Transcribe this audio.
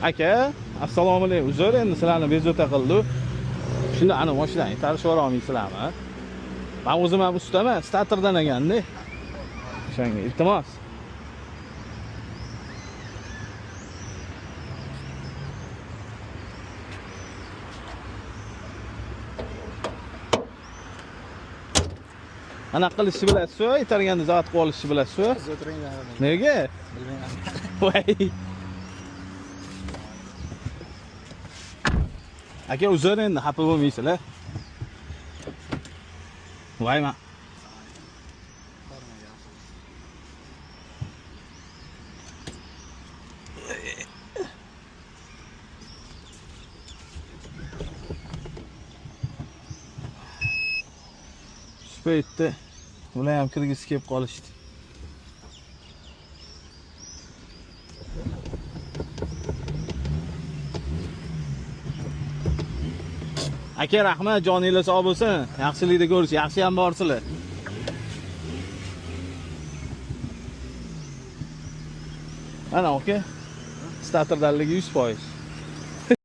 Aka, assalomu alaykum. Uzr, endi sizlarni bezovta qildi. Shunda ana mashinani tarishib olmaysizlarmi? Men o'zim ham ustaman, starterdan eganda. O'shanga iltimos. Ana qilishni bilasizmi? Itarganda zavod qilib olishni bilasizmi? Siz o'tiringlar. Nega? Bilmayman. Voy. Aka, uzr endi, xafa bo'lmaysizlar. Voyma. Paytda ular ham kirgisi kelib qolishdi. Aka, rahmat, joningiz sog' bo'lsin. Yaxshilikda ko'rish, yaxshi ham borsizlar. Ana aka, starterdaligi 100%.